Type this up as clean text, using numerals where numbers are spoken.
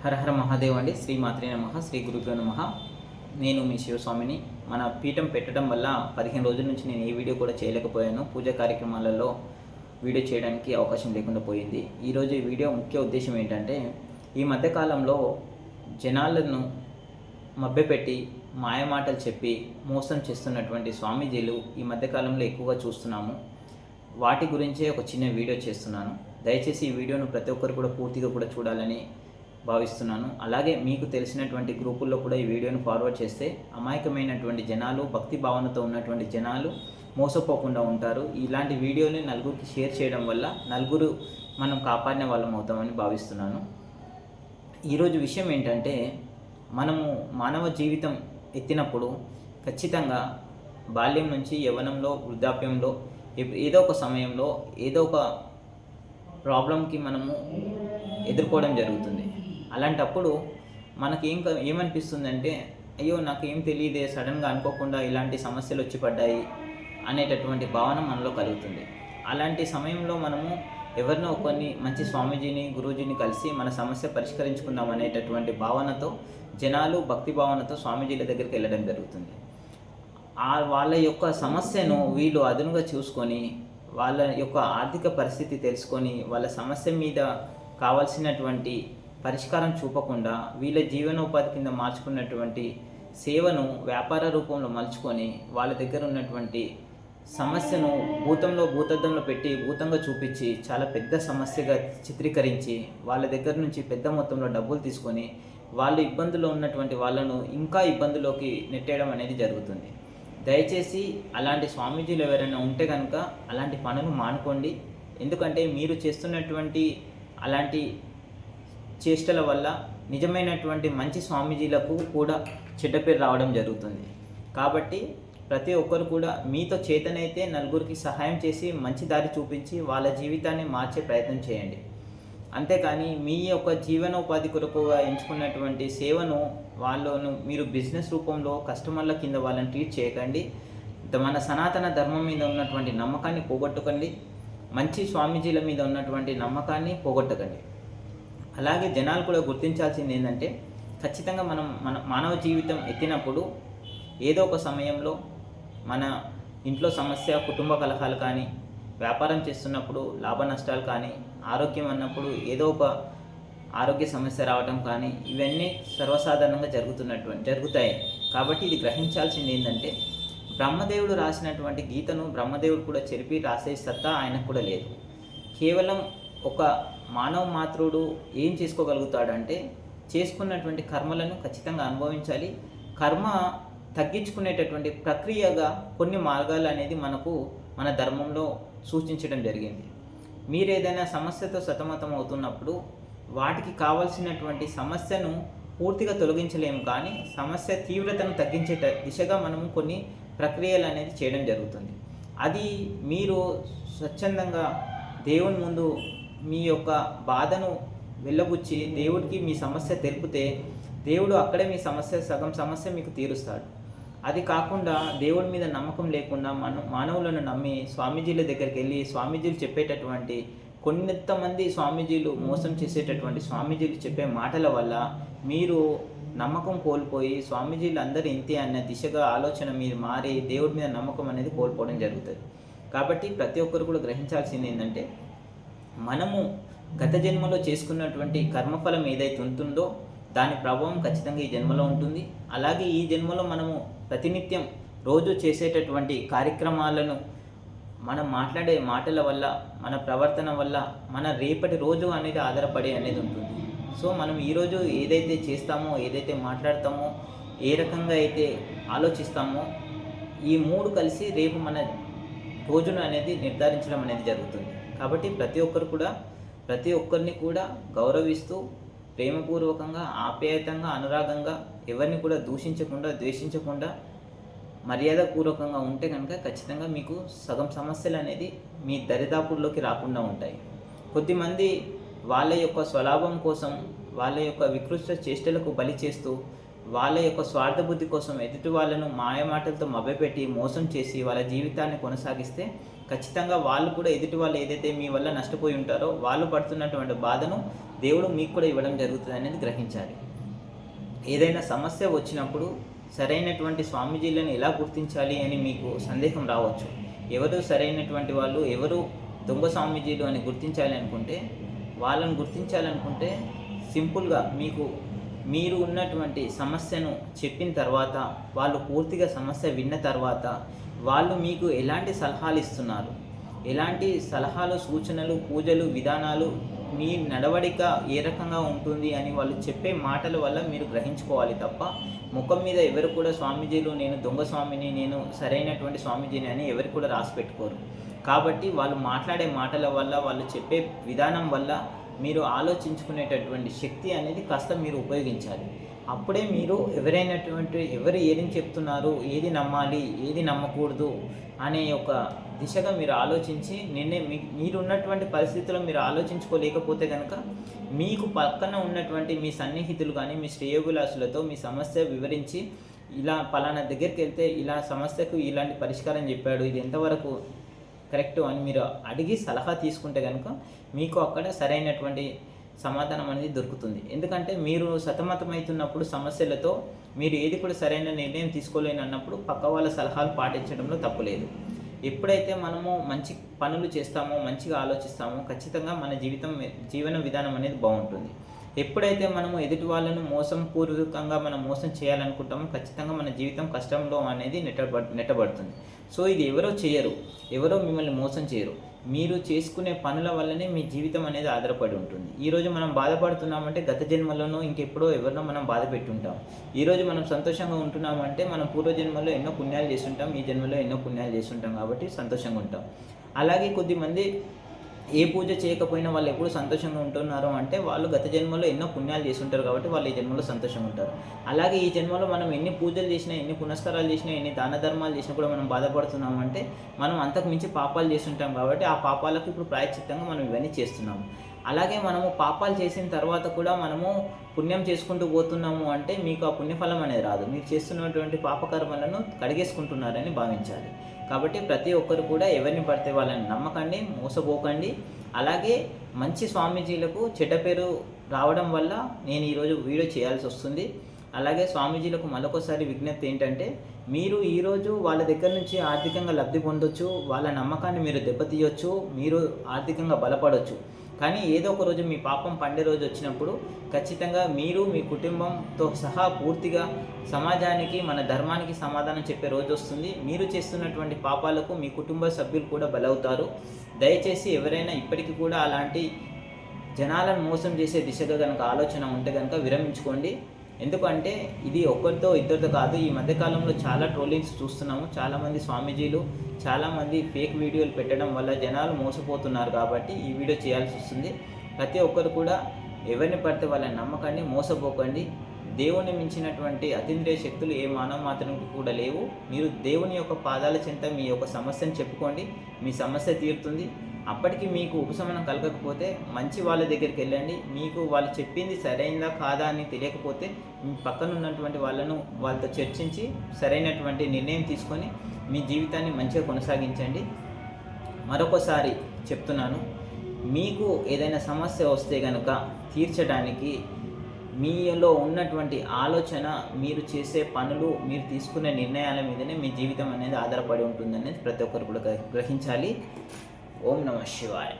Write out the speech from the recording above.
హర హర మహాదేవ్ అండి. శ్రీ మాత్రే నమః, శ్రీ గురుభ్యో నమః. నేను మీ శివస్వామిని. మన పీఠం పెట్టడం వల్ల 15 రోజుల నుంచి నేను ఏ వీడియో కూడా చేయలేకపోయాను. పూజా కార్యక్రమాలలో వీడియో చేయడానికి అవకాశం లేకుండా పోయింది. ఈరోజు ఈ వీడియో ముఖ్య ఉద్దేశం ఏంటంటే, ఈ మధ్యకాలంలో జనాలను మభ్యపెట్టి మాయమాటలు చెప్పి మోసం చేస్తున్నటువంటి స్వామీజీలు ఈ మధ్యకాలంలో ఎక్కువగా చూస్తున్నాము. వాటి గురించే ఒక చిన్న వీడియో చేస్తున్నాను. దయచేసి ఈ వీడియోను ప్రతి ఒక్కరు కూడా పూర్తిగా కూడా చూడాలని భావిస్తున్నాను. అలాగే మీకు తెలిసినటువంటి గ్రూపుల్లో కూడా ఈ వీడియోను ఫార్వర్డ్ చేస్తే అమాయకమైనటువంటి జనాలు, భక్తి భావనతో ఉన్నటువంటి జనాలు మోసపోకుండా ఉంటారు. ఇలాంటి వీడియోని నలుగురికి షేర్ చేయడం వల్ల నలుగురు మనం కాపాడిన వాళ్ళం అవుతామని భావిస్తున్నాను. ఈరోజు విషయం ఏంటంటే, మనము మానవ జీవితం ఎత్తినప్పుడు ఖచ్చితంగా బాల్యం నుంచి యవ్వనంలో, వృద్ధాప్యంలో ఏదో ఒక సమయంలో ఏదో ఒక ప్రాబ్లంకి మనము ఎదుర్కోవడం జరుగుతుంది. అలాంటప్పుడు మనకి ఏమనిపిస్తుందంటే, అయ్యో నాకేం తెలియదే, సడన్గా అనుకోకుండా ఇలాంటి సమస్యలు వచ్చి పడ్డాయి అనేటటువంటి భావన మనలో కలుగుతుంది. అలాంటి సమయంలో మనము ఎవరినో కొన్ని మంచి స్వామీజీని, గురూజీని కలిసి మన సమస్య పరిష్కరించుకుందాం అనేటటువంటి భావనతో జనాలు భక్తి భావనతో స్వామీజీల దగ్గరికి వెళ్ళడం జరుగుతుంది. వాళ్ళ యొక్క సమస్యను వీళ్ళు అదునుగా చూసుకొని, వాళ్ళ యొక్క ఆర్థిక పరిస్థితి తెలుసుకొని, వాళ్ళ సమస్య మీద కావాల్సినటువంటి పరిష్కారం చూపకుండా వీళ్ళ జీవనోపాధి కింద మార్చుకున్నటువంటి సేవను వ్యాపార రూపంలో మలుచుకొని వాళ్ళ దగ్గర ఉన్నటువంటి సమస్యను భూతద్దంలో పెట్టి భూతంగా చూపించి చాలా పెద్ద సమస్యగా చిత్రీకరించి వాళ్ళ దగ్గర నుంచి పెద్ద మొత్తంలో డబ్బులు తీసుకొని వాళ్ళు ఇబ్బందులో ఉన్నటువంటి వాళ్ళను ఇంకా ఇబ్బందులోకి నెట్టేయడం అనేది జరుగుతుంది. దయచేసి అలాంటి స్వామీజీలు ఎవరైనా ఉంటే కనుక అలాంటి పనులు మానుకోండి. ఎందుకంటే మీరు చేస్తున్నటువంటి అలాంటి చేష్టల వల్ల నిజమైనటువంటి మంచి స్వామీజీలకు కూడా చెడ్డ పేరు రావడం జరుగుతుంది. కాబట్టి ప్రతి ఒక్కరు కూడా మీతో చేతనైతే నలుగురికి సహాయం చేసి మంచి దారి చూపించి వాళ్ళ జీవితాన్ని మార్చే ప్రయత్నం చేయండి. అంతేకాని మీ యొక్క జీవనోపాధి కొరకుగా ఎంచుకున్నటువంటి సేవను వాళ్ళను మీరు బిజినెస్ రూపంలో కస్టమర్ల కింద వాళ్ళని ట్రీట్ చేయకండి. మన సనాతన ధర్మం మీద ఉన్నటువంటి నమ్మకాన్ని పోగొట్టుకండి. మంచి స్వామీజీల మీద ఉన్నటువంటి నమ్మకాన్ని పోగొట్టకండి. అలాగే జనాలు కూడా గుర్తించాల్సింది ఏంటంటే, ఖచ్చితంగా మన మానవ జీవితం ఎత్తినప్పుడు ఏదో ఒక సమయంలో మన ఇంట్లో సమస్య, కుటుంబ కలహాలు కానీ, వ్యాపారం చేస్తున్నప్పుడు లాభ నష్టాలు కానీ, ఆరోగ్యం అన్నప్పుడు ఏదో ఒక ఆరోగ్య సమస్య రావడం కానీ, ఇవన్నీ సర్వసాధారణంగా జరుగుతాయి. కాబట్టి ఇది గ్రహించాల్సింది ఏంటంటే, బ్రహ్మదేవుడు రాసినటువంటి గీతను బ్రహ్మదేవుడు కూడా చెరిపి రాసే సత్తా ఆయనకు కూడా లేదు. కేవలం ఒక మానవ మాత్రుడు ఏం చేసుకోగలుగుతాడంటే, చేసుకున్నటువంటి కర్మలను ఖచ్చితంగా అనుభవించాలి. కర్మ తగ్గించుకునేటటువంటి ప్రక్రియగా కొన్ని మార్గాలు అనేది మనకు మన ధర్మంలో సూచించడం జరిగింది. మీరు ఏదైనా సమస్యతో సతమతం అవుతున్నప్పుడు వాటికి కావాల్సినటువంటి సమస్యను పూర్తిగా తొలగించలేము, కానీ సమస్య తీవ్రతను తగ్గించే దిశగా మనము కొన్ని ప్రక్రియలు అనేది చేయడం జరుగుతుంది. అది మీరు స్వచ్ఛందంగా దేవుని ముందు మీ యొక్క బాధను వెళ్ళబుచ్చి దేవుడికి మీ సమస్య తెలిపితే దేవుడు అక్కడే మీ సగం సమస్య మీకు తీరుస్తాడు. అది కాకుండా దేవుడి మీద నమ్మకం లేకుండా మానవులను నమ్మి స్వామీజీల దగ్గరికి వెళ్ళి స్వామీజీలు చెప్పేటటువంటి కొంతమంది స్వామీజీలు మోసం చేసేటటువంటి స్వామీజీలు చెప్పే మాటల వల్ల మీరు నమ్మకం కోల్పోయి స్వామీజీలు అందరూ ఇంతే అన్న దిశగా ఆలోచన మీరు మారి దేవుడి మీద నమ్మకం అనేది కోల్పోవడం జరుగుతుంది. కాబట్టి ప్రతి ఒక్కరు కూడా గ్రహించాల్సింది ఏంటంటే, మనము గత జన్మలో చేసుకున్నటువంటి కర్మఫలం ఏదైతే ఉంటుందో దాని ప్రభావం ఖచ్చితంగా ఈ జన్మలో ఉంటుంది. అలాగే ఈ జన్మలో మనము ప్రతినిత్యం రోజు చేసేటటువంటి కార్యక్రమాలను, మనం మాట్లాడే మాటల వల్ల, మన ప్రవర్తన వల్ల మన రేపటి రోజు అనేది ఆధారపడి అనేది ఉంటుంది. సో మనం ఈరోజు ఏదైతే చేస్తామో, ఏదైతే మాట్లాడతామో, ఏ రకంగా అయితే ఆలోచిస్తామో, ఈ మూడు కలిసి రేపు మన రోజును అనేది నిర్ధారించడం అనేది జరుగుతుంది. కాబట్టి ప్రతి ఒక్కరిని కూడా గౌరవిస్తూ ప్రేమపూర్వకంగా, ఆప్యాయతంగా, అనురాగంగా, ఎవరిని కూడా దూషించకుండా, ద్వేషించకుండా, మర్యాదపూర్వకంగా ఉంటే కనుక ఖచ్చితంగా మీకు సగం సమస్యలు అనేది మీ దరిదాపుల్లోకి రాకుండా ఉంటాయి. కొద్దిమంది వాళ్ళ యొక్క స్వలాభం కోసం, వాళ్ళ యొక్క వికృష్ట చేష్టలకు బలి చేస్తూ వాళ్ళ యొక్క స్వార్థ బుద్ధి కోసం ఎదుటి వాళ్ళను మాయమాటలతో మభ్యపెట్టి మోసం చేసి వాళ్ళ జీవితాన్ని కొనసాగిస్తే ఖచ్చితంగా వాళ్ళు కూడా ఎదుటి వాళ్ళు ఏదైతే మీ వల్ల నష్టపోయి ఉంటారో వాళ్ళు పడుతున్నటువంటి బాధను దేవుడు మీకు కూడా ఇవ్వడం జరుగుతుంది అనేది గ్రహించాలి. ఏదైనా సమస్య వచ్చినప్పుడు సరైనటువంటి స్వామీజీలను ఎలా గుర్తించాలి అని మీకు సందేహం రావచ్చు. ఎవరు సరైనటువంటి వాళ్ళు, ఎవరు దొంగ స్వామీజీలు అని గుర్తించాలి అనుకుంటే, వాళ్ళని గుర్తించాలనుకుంటే సింపుల్గా మీరు ఉన్నటువంటి సమస్యను చెప్పిన తర్వాత, వాళ్ళు పూర్తిగా సమస్య విన్న తర్వాత వాళ్ళు మీకు ఎలాంటి సలహాలు ఇస్తున్నారు, ఎలాంటి సలహాలు, సూచనలు, పూజలు, విధానాలు, మీ నడవడిక ఏ రకంగా ఉంటుంది అని వాళ్ళు చెప్పే మాటల వల్ల మీరు గ్రహించుకోవాలి తప్ప ముఖం మీద ఎవరు కూడా స్వామీజీలు నేను దొంగ స్వామిని, నేను సరైనటువంటి స్వామీజీని అని ఎవరు కూడా రాసి పెట్టుకోరు. కాబట్టి వాళ్ళు మాట్లాడే మాటల వల్ల, వాళ్ళు చెప్పే విధానం వల్ల మీరు ఆలోచించుకునేటటువంటి శక్తి అనేది కాస్త మీరు ఉపయోగించాలి. అప్పుడే మీరు ఎవరు ఏది చెప్తున్నారు, ఏది నమ్మాలి, ఏది నమ్మకూడదు అనే ఒక దిశగా మీరు ఆలోచించి మీరున్నటువంటి పరిస్థితుల్లో మీరు ఆలోచించుకోలేకపోతే కనుక మీకు పక్కన ఉన్నటువంటి మీ సన్నిహితులు కానీ మీ శ్రేయోభిలాషులతో మీ సమస్య వివరించి, ఇలా పలానా దగ్గరికి వెళ్తే ఇలా సమస్యకు ఇలాంటి పరిష్కారం చెప్పాడు, ఇది ఎంతవరకు కరెక్టు అని మీరు అడిగి సలహా తీసుకుంటే కనుక మీకు అక్కడ సరైనటువంటి సమాధానం అనేది దొరుకుతుంది. ఎందుకంటే మీరు సతమతమవుతున్నప్పుడు సమస్యలతో మీరు ఏది కూడా సరైన నిర్ణయం తీసుకోలేని అన్నప్పుడు పక్క వాళ్ళ సలహాలు పాటించడంలో తప్పులేదు. ఎప్పుడైతే మనము మంచి పనులు చేస్తామో, మంచిగా ఆలోచిస్తామో ఖచ్చితంగా మన జీవన విధానం అనేది బాగుంటుంది. ఎప్పుడైతే మనము ఎదుటి వాళ్ళను పూర్వకంగా మనం మోసం చేయాలనుకుంటామో ఖచ్చితంగా మన జీవితం కష్టంలో అనేది నెట్టబడుతుంది. సో ఇది ఎవరో చేయరు, ఎవరో మిమ్మల్ని మోసం చేయరు, మీరు చేసుకునే పనుల వల్లనే మీ జీవితం అనేది ఆధారపడి ఉంటుంది. ఈరోజు మనం బాధపడుతున్నామంటే గత జన్మలోనో ఇంకెప్పుడో ఎవరినో మనం బాధ పెట్టుంటాం. ఈరోజు మనం సంతోషంగా ఉంటున్నామంటే మనం పూర్వజన్మలో ఎన్నో పుణ్యాలు చేస్తుంటాం, ఈ జన్మలో ఎన్నో పుణ్యాలు చేస్తుంటాం కాబట్టి సంతోషంగా ఉంటాం. అలాగే కొద్దిమంది ఏ పూజ చేయకపోయినా వాళ్ళు ఎప్పుడు సంతోషంగా ఉంటున్నారు అంటే వాళ్ళు గత జన్మలో ఎన్నో పుణ్యాలు చేస్తుంటారు కాబట్టి వాళ్ళు ఈ జన్మలో సంతోషంగా ఉంటారు. అలాగే ఈ జన్మలో మనం ఎన్ని పూజలు చేసినా, ఎన్ని పునస్కారాలు చేసినా, ఎన్ని దాన ధర్మాలు చేసినా కూడా మనం బాధపడుతున్నామంటే మనం అంతకు మించి పాపాలు చేస్తుంటాం కాబట్టి ఆ పాపాలకు ఇప్పుడు ప్రాయశ్చిత్తంగా మనం ఇవన్నీ చేస్తున్నాము. అలాగే మనము పాపాలు చేసిన తర్వాత కూడా మనము పుణ్యం చేసుకుంటూ పోతున్నాము అంటే మీకు ఆ పుణ్యఫలం అనేది రాదు. మీరు చేస్తున్నటువంటి పాపకర్మలను కడిగేసుకుంటున్నారని భావించాలి. కాబట్టి ప్రతి ఒక్కరు కూడా ఎవరిని పడితే వాళ్ళని నమ్మకండి, మోసపోకండి. అలాగే మంచి స్వామీజీలకు చెడ్డ పేరు రావడం వల్ల నేను ఈరోజు వీడియో చేయాల్సి వస్తుంది. అలాగే స్వామీజీలకు మరొకసారి విజ్ఞప్తి ఏంటంటే, మీరు ఈరోజు వాళ్ళ దగ్గర నుంచి ఆర్థికంగా లబ్ధి పొందొచ్చు, వాళ్ళ నమ్మకాన్ని మీరు దెబ్బతీయొచ్చు, మీరు ఆర్థికంగా బలపడవచ్చు. కానీ ఏదో ఒక రోజు మీ పాపం పండే రోజు వచ్చినప్పుడు ఖచ్చితంగా మీరు మీ కుటుంబంతో సహా పూర్తిగా సమాజానికి, మన ధర్మానికి సమాధానం చెప్పే రోజు వస్తుంది. మీరు చేస్తున్నటువంటి పాపాలకు మీ కుటుంబ సభ్యులు కూడా బలవుతారు. దయచేసి ఎవరైనా ఇప్పటికీ కూడా అలాంటి జనాలను మోసం చేసే దిశగా కనుక ఆలోచన ఉంటే కనుక విరమించుకోండి. ఎందుకంటే ఇది ఒక్కరితో ఇద్దరితో కాదు, ఈ మధ్యకాలంలో చాలా ట్రోలింగ్స్ చూస్తున్నాము. చాలామంది స్వామీజీలు చాలామంది ఫేక్ వీడియోలు పెట్టడం వల్ల జనాలు మోసపోతున్నారు కాబట్టి ఈ వీడియో చేయాల్సి వస్తుంది. ప్రతి ఒక్కరు కూడా ఎవరిని పడితే వాళ్ళని నమ్మకండి, మోసపోకండి. దేవుని మించినటువంటి అతీంద్రియ శక్తులు ఏ మానవ మాత్రానికి కూడా లేవు. మీరు దేవుని యొక్క పాదాల చెంత మీ యొక్క సమస్యను చెప్పుకోండి, మీ సమస్య తీరుతుంది. అప్పటికి మీకు ఉపశమనం కలగకపోతే మంచి వాళ్ళ దగ్గరికి వెళ్ళండి. మీకు వాళ్ళు చెప్పింది సరైనదా కాదా అని తెలియకపోతే మీ పక్కన ఉన్నటువంటి వాళ్ళతో చర్చించి సరైనటువంటి నిర్ణయం తీసుకొని మీ జీవితాన్ని మంచిగా కొనసాగించండి. మరొకసారి చెప్తున్నాను, మీకు ఏదైనా సమస్య వస్తే కనుక తీర్చడానికి మీలో ఉన్నటువంటి ఆలోచన, మీరు చేసే పనులు, మీరు తీసుకునే నిర్ణయాల మీదనే మీ జీవితం అనేది ఆధారపడి ఉంటుందనేది ప్రతి ఒక్కరు కూడా గ్రహించాలి. ఓం నమః శివాయ.